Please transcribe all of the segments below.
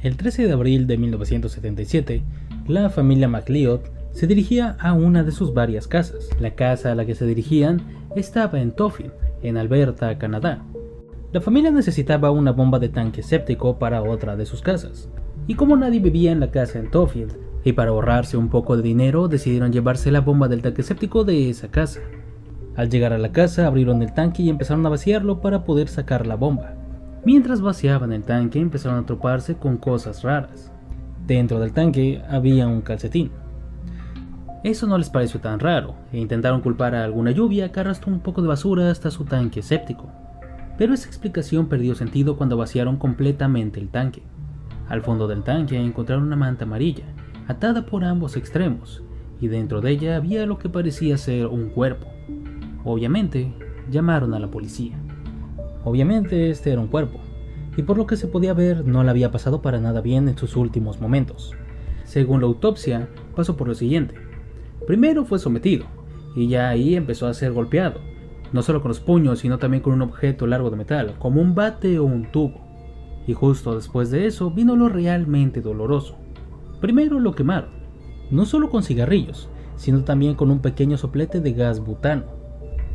El 13 de abril de 1977, la familia MacLeod se dirigía a una de sus varias casas. La casa a la que se dirigían estaba en Toffield, en Alberta, Canadá. La familia necesitaba una bomba de tanque séptico para otra de sus casas, y como nadie vivía en la casa en Toffield, y para ahorrarse un poco de dinero, decidieron llevarse la bomba del tanque séptico de esa casa. Al llegar a la casa, abrieron el tanque y empezaron a vaciarlo para poder sacar la bomba. Mientras vaciaban el tanque, empezaron a toparse con cosas raras. Dentro del tanque había un calcetín. Eso no les pareció tan raro, e intentaron culpar a alguna lluvia que arrastró un poco de basura hasta su tanque séptico. Pero esa explicación perdió sentido cuando vaciaron completamente el tanque. Al fondo del tanque encontraron una manta amarilla, atada por ambos extremos, y dentro de ella había lo que parecía ser un cuerpo. Obviamente, llamaron a la policía. Obviamente este era un cuerpo, y por lo que se podía ver no le había pasado para nada bien en sus últimos momentos. Según la autopsia, pasó por lo siguiente. Primero fue sometido, y ya ahí empezó a ser golpeado, no solo con los puños, sino también con un objeto largo de metal, como un bate o un tubo. Y justo después de eso vino lo realmente doloroso. Primero lo quemaron, no solo con cigarrillos, sino también con un pequeño soplete de gas butano.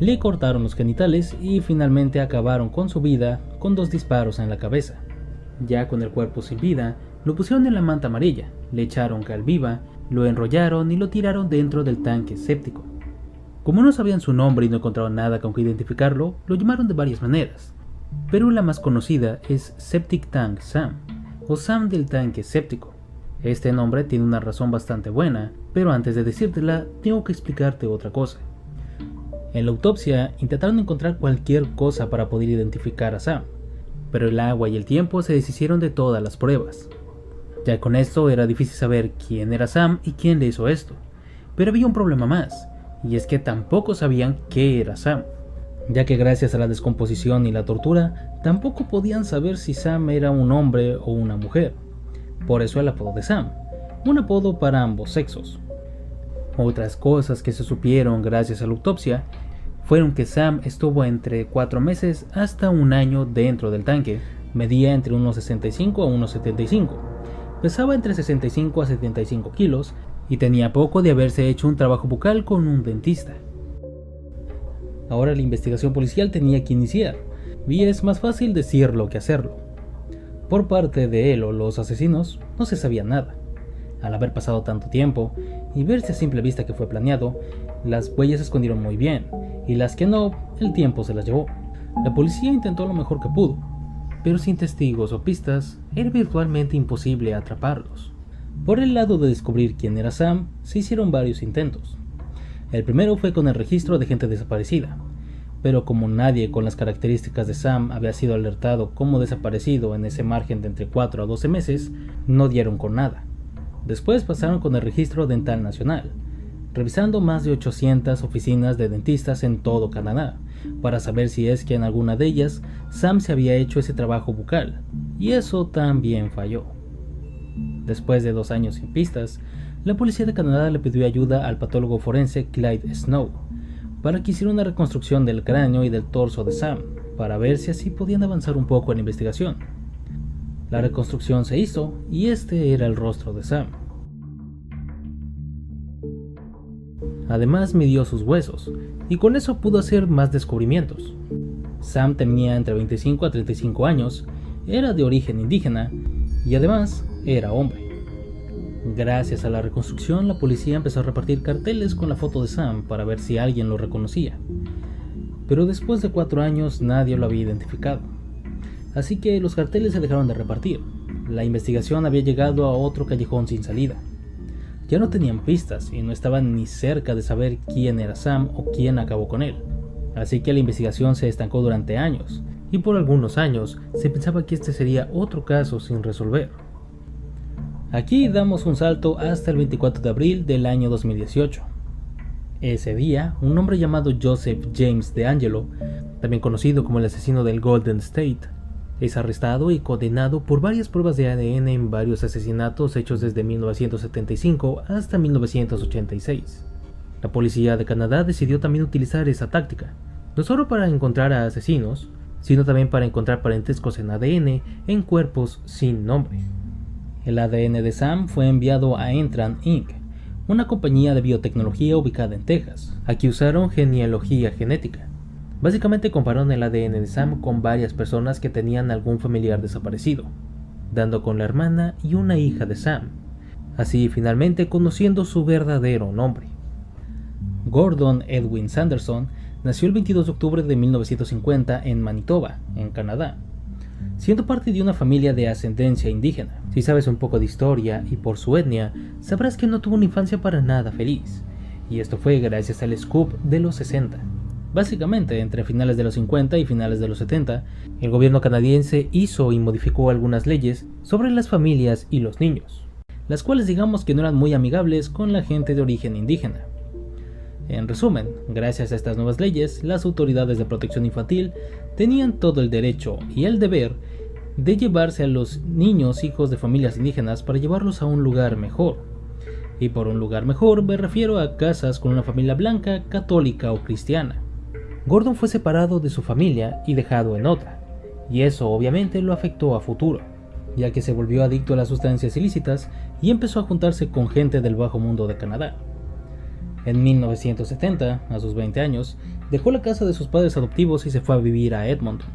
Le cortaron los genitales y finalmente acabaron con su vida con 2 disparos en la cabeza. Ya con el cuerpo sin vida, lo pusieron en la manta amarilla, le echaron cal viva, lo enrollaron y lo tiraron dentro del tanque séptico. Como no sabían su nombre y no encontraron nada con que identificarlo, lo llamaron de varias maneras, pero la más conocida es Septic Tank Sam, o Sam del tanque séptico. Este nombre tiene una razón bastante buena, pero antes de decírtela, tengo que explicarte otra cosa. En la autopsia intentaron encontrar cualquier cosa para poder identificar a Sam, pero el agua y el tiempo se deshicieron de todas las pruebas. Ya con esto era difícil saber quién era Sam y quién le hizo esto, pero había un problema más, y es que tampoco sabían qué era Sam, ya que gracias a la descomposición y la tortura, tampoco podían saber si Sam era un hombre o una mujer. Por eso el apodo de Sam, un apodo para ambos sexos. Otras cosas que se supieron gracias a la autopsia fueron que Sam estuvo entre 4 meses hasta 1 año dentro del tanque, medía entre unos 65 a unos 75, pesaba entre 65 a 75 kilos y tenía poco de haberse hecho un trabajo bucal con un dentista. Ahora la investigación policial tenía que iniciar, y es más fácil decirlo que hacerlo. Por parte de él o los asesinos no se sabía nada. Al haber pasado tanto tiempo y verse a simple vista que fue planeado, las huellas se escondieron muy bien, y las que no, el tiempo se las llevó. La policía intentó lo mejor que pudo, pero sin testigos o pistas, era virtualmente imposible atraparlos. Por el lado de descubrir quién era Sam, se hicieron varios intentos. El primero fue con el registro de gente desaparecida, pero como nadie con las características de Sam había sido alertado como desaparecido en ese margen de entre 4 a 12 meses, no dieron con nada. Después pasaron con el registro dental nacional, revisando más de 800 oficinas de dentistas en todo Canadá, para saber si es que en alguna de ellas Sam se había hecho ese trabajo bucal, y eso también falló. Después de 2 años sin pistas, la policía de Canadá le pidió ayuda al patólogo forense Clyde Snow, para que hiciera una reconstrucción del cráneo y del torso de Sam, para ver si así podían avanzar un poco en la investigación. La reconstrucción se hizo, y este era el rostro de Sam. Además midió sus huesos, y con eso pudo hacer más descubrimientos. Sam tenía entre 25 a 35 años, era de origen indígena, y además era hombre. Gracias a la reconstrucción, la policía empezó a repartir carteles con la foto de Sam para ver si alguien lo reconocía. Pero después de 4 años nadie lo había identificado. Así que los carteles se dejaron de repartir. La investigación había llegado a otro callejón sin salida. Ya no tenían pistas y no estaban ni cerca de saber quién era Sam o quién acabó con él. Así que la investigación se estancó durante años, y por algunos años se pensaba que este sería otro caso sin resolver. Aquí damos un salto hasta el 24 de abril del año 2018. Ese día, un hombre llamado Joseph James DeAngelo, también conocido como el asesino del Golden State, es arrestado y condenado por varias pruebas de ADN en varios asesinatos hechos desde 1975 hasta 1986. La policía de Canadá decidió también utilizar esa táctica, no solo para encontrar a asesinos, sino también para encontrar parentescos en ADN en cuerpos sin nombre. El ADN de Sam fue enviado a Entran Inc., una compañía de biotecnología ubicada en Texas. Aquí usaron genealogía genética. Básicamente compararon el ADN de Sam con varias personas que tenían algún familiar desaparecido, dando con la hermana y una hija de Sam, así finalmente conociendo su verdadero nombre. Gordon Edwin Sanderson nació el 22 de octubre de 1950 en Manitoba, en Canadá, siendo parte de una familia de ascendencia indígena. Si sabes un poco de historia y por su etnia, sabrás que no tuvo una infancia para nada feliz, y esto fue gracias al scoop de los 60. Básicamente, entre finales de los 50 y finales de los 70, el gobierno canadiense hizo y modificó algunas leyes sobre las familias y los niños, las cuales digamos que no eran muy amigables con la gente de origen indígena. En resumen, gracias a estas nuevas leyes, las autoridades de protección infantil tenían todo el derecho y el deber de llevarse a los niños hijos de familias indígenas para llevarlos a un lugar mejor. Y por un lugar mejor me refiero a casas con una familia blanca, católica o cristiana. Gordon fue separado de su familia y dejado en otra, y eso obviamente lo afectó a futuro, ya que se volvió adicto a las sustancias ilícitas y empezó a juntarse con gente del bajo mundo de Canadá. En 1970, a sus 20 años, dejó la casa de sus padres adoptivos y se fue a vivir a Edmonton.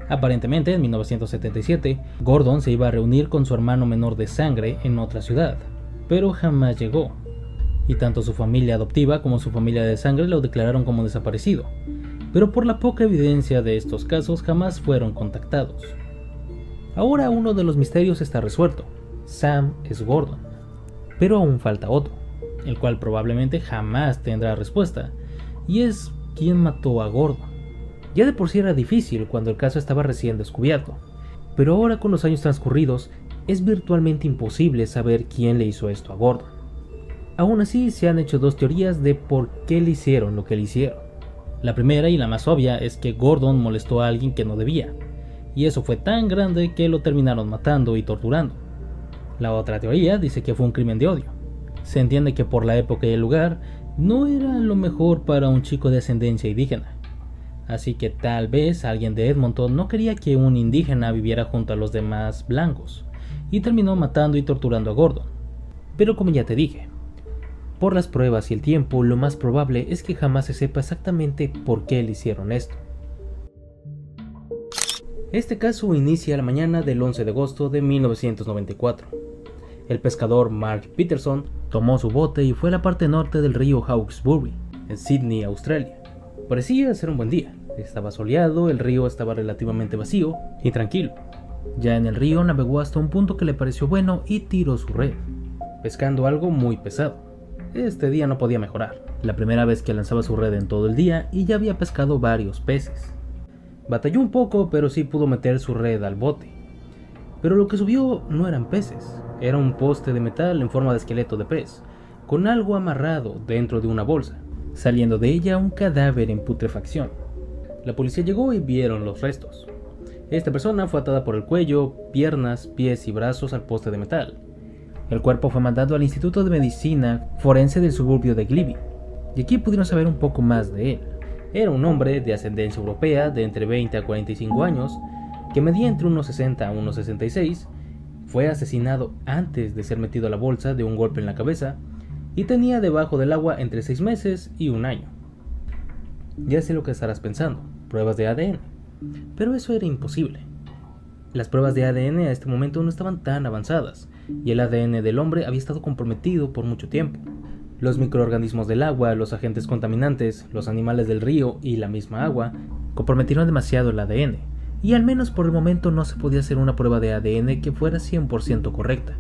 Aparentemente, en 1977, Gordon se iba a reunir con su hermano menor de sangre en otra ciudad, pero jamás llegó, y tanto su familia adoptiva como su familia de sangre lo declararon como desaparecido, pero por la poca evidencia de estos casos jamás fueron contactados. Ahora uno de los misterios está resuelto: Sam es Gordon, pero aún falta otro, el cual probablemente jamás tendrá respuesta, y es quién mató a Gordon. Ya de por sí era difícil cuando el caso estaba recién descubierto, pero ahora con los años transcurridos es virtualmente imposible saber quién le hizo esto a Gordon. Aún así, se han hecho dos teorías de por qué le hicieron lo que le hicieron. La primera y la más obvia es que Gordon molestó a alguien que no debía, y eso fue tan grande que lo terminaron matando y torturando. La otra teoría dice que fue un crimen de odio. Se entiende que por la época y el lugar no era lo mejor para un chico de ascendencia indígena, así que tal vez alguien de Edmonton no quería que un indígena viviera junto a los demás blancos, y terminó matando y torturando a Gordon. Pero como ya te dije, por las pruebas y el tiempo, lo más probable es que jamás se sepa exactamente por qué le hicieron esto. Este caso inicia la mañana del 11 de agosto de 1994. El pescador Mark Peterson tomó su bote y fue a la parte norte del río Hawkesbury, en Sydney, Australia. Parecía ser un buen día. Estaba soleado, el río estaba relativamente vacío y tranquilo. Ya en el río navegó hasta un punto que le pareció bueno y tiró su red, pescando algo muy pesado. Este día no podía mejorar. La primera vez que lanzaba su red en todo el día y ya había pescado varios peces. Batalló un poco, pero sí pudo meter su red al bote. Pero lo que subió no eran peces, era un poste de metal en forma de esqueleto de pez, con algo amarrado dentro de una bolsa, saliendo de ella un cadáver en putrefacción. La policía llegó y vieron los restos. Esta persona fue atada por el cuello, piernas, pies y brazos al poste de metal. El cuerpo fue mandado al Instituto de Medicina Forense del suburbio de Gliby, y aquí pudieron saber un poco más de él. Era un hombre de ascendencia europea de entre 20 a 45 años, que medía entre unos 60 a unos 66, fue asesinado antes de ser metido a la bolsa de un golpe en la cabeza, y tenía debajo del agua entre 6 meses y un año. Ya sé lo que estarás pensando, pruebas de ADN, pero eso era imposible. Las pruebas de ADN a este momento no estaban tan avanzadas, y el ADN del hombre había estado comprometido por mucho tiempo. Los microorganismos del agua, los agentes contaminantes, los animales del río y la misma agua comprometieron demasiado el ADN, y al menos por el momento no se podía hacer una prueba de ADN que fuera 100% correcta.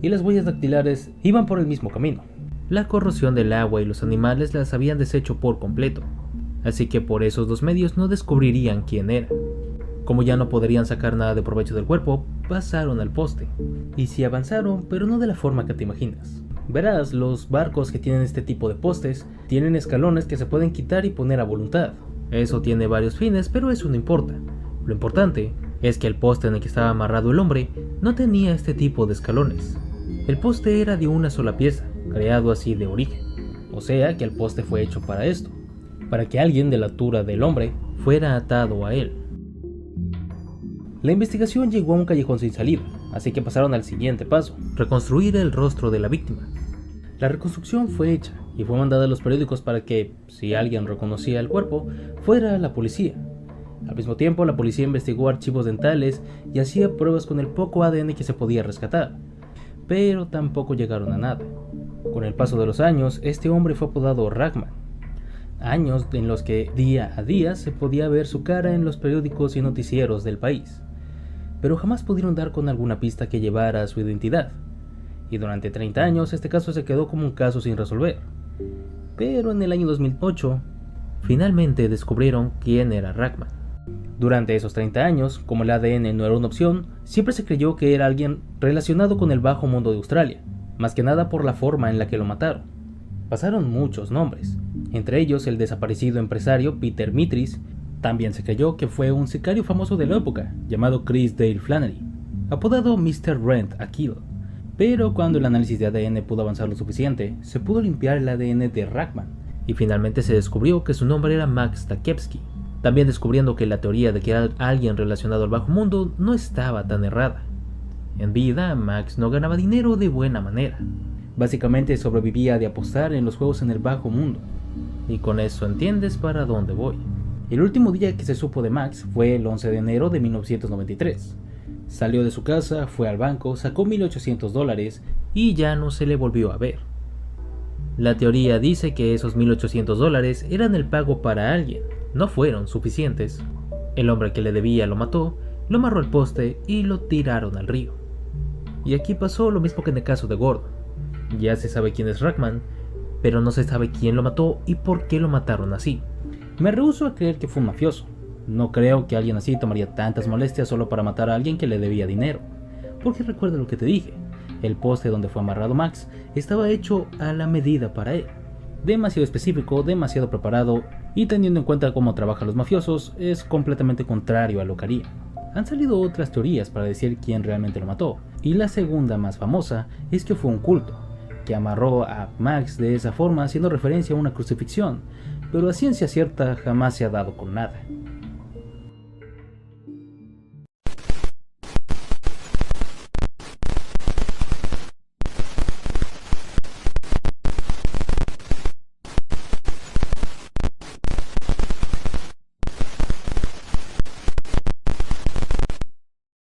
Y las huellas dactilares iban por el mismo camino. La corrosión del agua y los animales las habían deshecho por completo, así que por esos dos medios no descubrirían quién era. Como ya no podrían sacar nada de provecho del cuerpo, pasaron al poste. Y sí avanzaron, pero no de la forma que te imaginas. Verás, los barcos que tienen este tipo de postes tienen escalones que se pueden quitar y poner a voluntad. Eso tiene varios fines, pero eso no importa. Lo importante es que el poste en el que estaba amarrado el hombre no tenía este tipo de escalones. El poste era de una sola pieza, creado así de origen. O sea que el poste fue hecho para esto, para que alguien de la altura del hombre fuera atado a él. La investigación llegó a un callejón sin salida, así que pasaron al siguiente paso: reconstruir el rostro de la víctima. La reconstrucción fue hecha y fue mandada a los periódicos para que, si alguien reconocía el cuerpo, fuera a la policía. Al mismo tiempo, la policía investigó archivos dentales y hacía pruebas con el poco ADN que se podía rescatar, pero tampoco llegaron a nada. Con el paso de los años, este hombre fue apodado Rachman. Años en los que día a día se podía ver su cara en los periódicos y noticieros del país, pero jamás pudieron dar con alguna pista que llevara a su identidad. Y durante 30 años este caso se quedó como un caso sin resolver. Pero en el año 2008, finalmente descubrieron quién era Rachman. Durante esos 30 años, como el ADN no era una opción, siempre se creyó que era alguien relacionado con el bajo mundo de Australia, más que nada por la forma en la que lo mataron. Pasaron muchos nombres, entre ellos el desaparecido empresario Peter Mitris. También se creyó que fue un sicario famoso de la época, llamado Chris Dale Flannery, apodado Mr. Rent a Kill. Pero cuando el análisis de ADN pudo avanzar lo suficiente, se pudo limpiar el ADN de Rachman, y finalmente se descubrió que su nombre era Max Takevsky, también descubriendo que la teoría de que era alguien relacionado al bajo mundo no estaba tan errada. En vida, Max no ganaba dinero de buena manera. Básicamente sobrevivía de apostar en los juegos en el bajo mundo, y con eso entiendes para dónde voy. El último día que se supo de Max fue el 11 de enero de 1993. Salió de su casa, fue al banco, sacó $1,800 y ya no se le volvió a ver. La teoría dice que esos $1,800 eran el pago para alguien, no fueron suficientes. El hombre que le debía lo mató, lo amarró al poste y lo tiraron al río. Y aquí pasó lo mismo que en el caso de Gordon. Ya se sabe quién es Rachman, pero no se sabe quién lo mató y por qué lo mataron así. Me rehúso a creer que fue un mafioso. No creo que alguien así tomaría tantas molestias solo para matar a alguien que le debía dinero. Porque recuerda lo que te dije, el poste donde fue amarrado Max estaba hecho a la medida para él. Demasiado específico, demasiado preparado, y teniendo en cuenta cómo trabajan los mafiosos, es completamente contrario a lo que haría. Han salido otras teorías para decir quién realmente lo mató, y la segunda más famosa es que fue un culto, que amarró a Max de esa forma haciendo referencia a una crucifixión, pero a ciencia cierta jamás se ha dado con nada.